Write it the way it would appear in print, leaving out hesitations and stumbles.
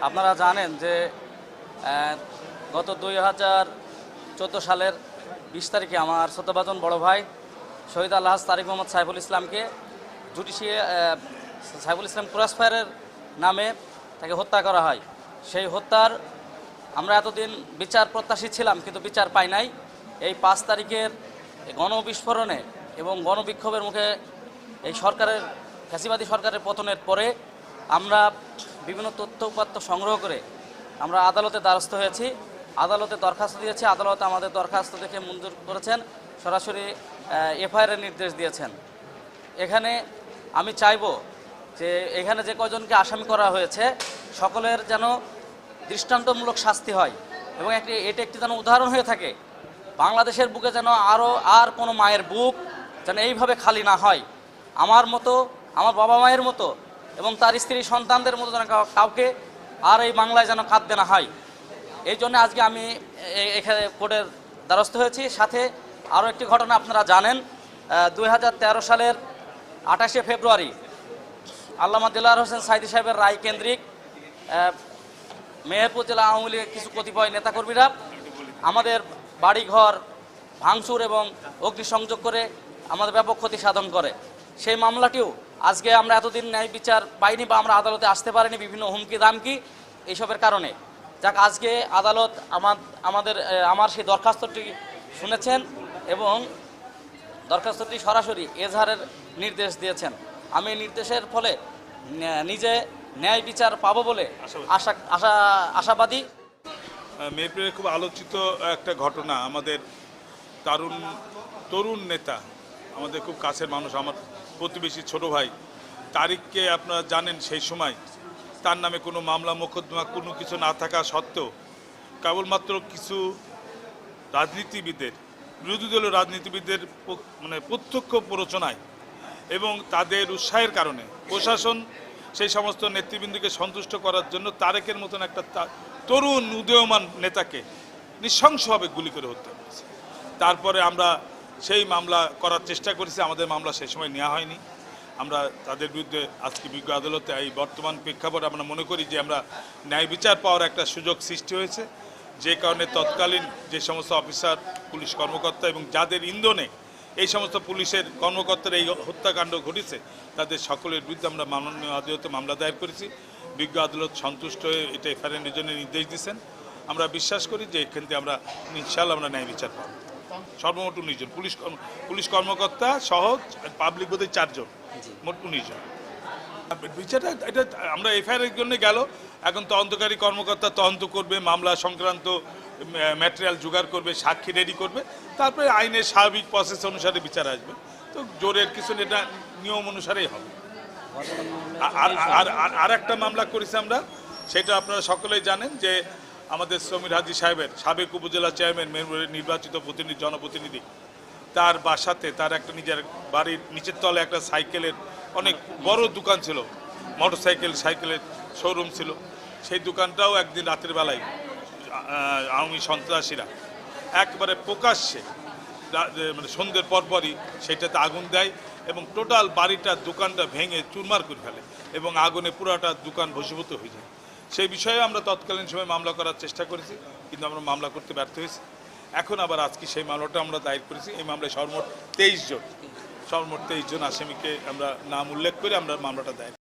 আপনারা জানেন যে গত 2014 সালের 20 তারিখে আমার ছোটবাজন বড় ভাই শহীদ আলহাজ তারিক মোহাম্মদ সাইফুল ইসলামকে সাইফুল ইসলাম ক্রসফায়ারের নামে তাকে হত্যা করা হয়। সেই হত্যার আমরা এতদিন বিচার প্রত্যাশী ছিলাম, কিন্তু বিচার পাই নাই। এই 5 তারিখের গণবিস্ফোরণে এবং গণবিক্ষোভের মুখে এই ফ্যাসিবাদী সরকারের পতনের পরে আমরা বিভিন্ন তথ্য উপাত্ত সংগ্রহ করে আমরা আদালতে দ্বারস্থ হয়েছি, আদালতে দরখাস্ত দিয়েছি। আদালত আমাদের দরখাস্ত দেখে মঞ্জুর করেছেন, সরাসরি এফআইআরের নির্দেশ দিয়েছেন। এখানে আমি চাইব যে এখানে যে কয়জনকে আসামি করা হয়েছে সকলের যেন দৃষ্টান্তমূলক শাস্তি হয় এবং এটা একটি যেন উদাহরণ হয়ে থাকে। বাংলাদেশের বুকে যেন আর কোনো মায়ের বুক যেন এইভাবে খালি না হয়। আমার মতো, আমার বাবা মায়ের মতো এবং তার স্ত্রী সন্তানদের মতো যেন কাউকে আর এই বাংলায় যেন কাঁদতে না হয়। এই জন্য আজকে আমি এখানে কোর্টের দ্বারস্থ হয়েছি। সাথে আরও একটি ঘটনা আপনারা জানেন, 2013 সালের 28শে ফেব্রুয়ারি আল্লামা দিলওয়ার হোসেন সাঈদী সাহেবের রায় কেন্দ্রিক মেহেরপুর জেলা আওয়ামী লীগের কিছু কতিপয় নেতাকর্মীরা আমাদের বাড়িঘর ভাঙচুর এবং অগ্নিসংযোগ করে আমাদের ব্যাপক ক্ষতি সাধন করে। সেই মামলাটিও আজকে আমরা এতদিন ন্যায় বিচার পাইনি বা আমরা আদালতে আসতে পারিনি বিভিন্ন হুমকি দামকি এইসবের কারণে। যাক, আজকে আদালত আমার সেই দরখাস্তটি শুনেছেন এবং দরখাস্তটি সরাসরি এজাহারের নির্দেশ দিয়েছেন। আমি নির্দেশের ফলে নিজে ন্যায় বিচার পাবো বলে আশাবাদী। মেহেরপুরে খুব আলোচিত একটা ঘটনা, আমাদের তরুণ নেতা, আমাদের খুব কাছের মানুষ, আমার প্রতিবেশী ছোট ভাই তারিককে আপনারা জানেন। সেই সময় তার নামে কোনো মামলা মোকদ্দমা কোনো কিছু না থাকা সত্ত্বেও কেবলমাত্র কিছু রাজনীতিবিদদের, বিরোধী দলীয় রাজনীতিবিদদের প্রত্যক্ষ প্ররোচনায় এবং তাদের উৎসাহের কারণে প্রশাসন সেই সমস্ত নেতৃবৃন্দকে সন্তুষ্ট করার জন্য তারেকের মতন একটা তরুণ উদীয়মান নেতাকে নৃশংসভাবে গুলি করে হত্যা করেছে। তারপরে আমরা সেই মামলা করার চেষ্টা করেছি, আমাদের মামলা সেই সময় নেওয়া হয়নি। আমরা তাদের বিরুদ্ধে আজকে বিজ্ঞ আদালতে এই বর্তমান প্রেক্ষাপটে আমরা মনে করি যে আমরা ন্যায় বিচার পাওয়ার একটা সুযোগ সৃষ্টি হয়েছে, যে কারণে তৎকালীন যে সমস্ত অফিসার, পুলিশ কর্মকর্তা এবং যাদের ইন্ধনে এই সমস্ত পুলিশের কর্মকর্তারা এই হত্যাকাণ্ড ঘটেছে তাদের সকলের বিরুদ্ধে আমরা মাননীয় আদালতে মামলা দায়ের করেছি। বিজ্ঞ আদালত সন্তুষ্ট হয়ে এটা এফআইআরের জন্য নির্দেশ দিয়েছেন। আমরা বিশ্বাস করি যে এখান থেকে আমরা ইনশাআল্লাহ আমরা ন্যায় বিচার পাবো। সর্বমোট 19 জন পুলিশ কর্মকর্তা সহ পাবলিক বোধহয় 4 জন, মোট 19 জন। বিচারটা এটা আমরা এফআইআরের জন্য গেল, এখন তদন্তকারী কর্মকর্তা তদন্ত করবে, মামলা সংক্রান্ত ম্যাটেরিয়াল জোগাড় করবে, সাক্ষী রেডি করবে, তারপরে আইনের স্বাভাবিক প্রসেস অনুসারে বিচার আসবে। তো জোরের কিছু এটা নিয়ম অনুসারেই হবে। আর একটা মামলা করেছি আমরা, সেটা আপনারা সকলেই জানেন যে আমাদের সমীর হাজী সাহেবের সাবেক উপজেলা চেয়ারম্যান মেয়রের নির্বাচিত প্রতিনিধি জনপ্রতিনিধি তার বাসাতে তার একটা নিজের বাড়ির নিচের তলে একটা সাইকেলের অনেক বড় দোকান ছিল, মোটরসাইকেল সাইকেলের শোরুম ছিল। সেই দোকানটাও একদিন রাতের বেলায় আওয়ামী সন্ত্রাসীরা একবারে প্রকাশ্যে মানে সন্ধ্যের পরপরই সেটাতে আগুন দেয় এবং টোটাল বাড়িটা দোকানটা ভেঙে চুরমার করে ফেলে এবং আগুনে পুরাটা দোকান ভস্মীভূত হয়ে যায়। সেই বিষয়ে আমরা তৎকালীন সময় মামলা করার চেষ্টা করেছি, কিন্তু আমরা মামলা করতে ব্যর্থ হয়েছি। এখন আবার আজকে সেই মামলাটা আমরা দায়ের করেছি। এই মামলায় সর্বমোট 23 জন আসামিকে আমরা নাম উল্লেখ করে আমরা মামলাটা দায়ের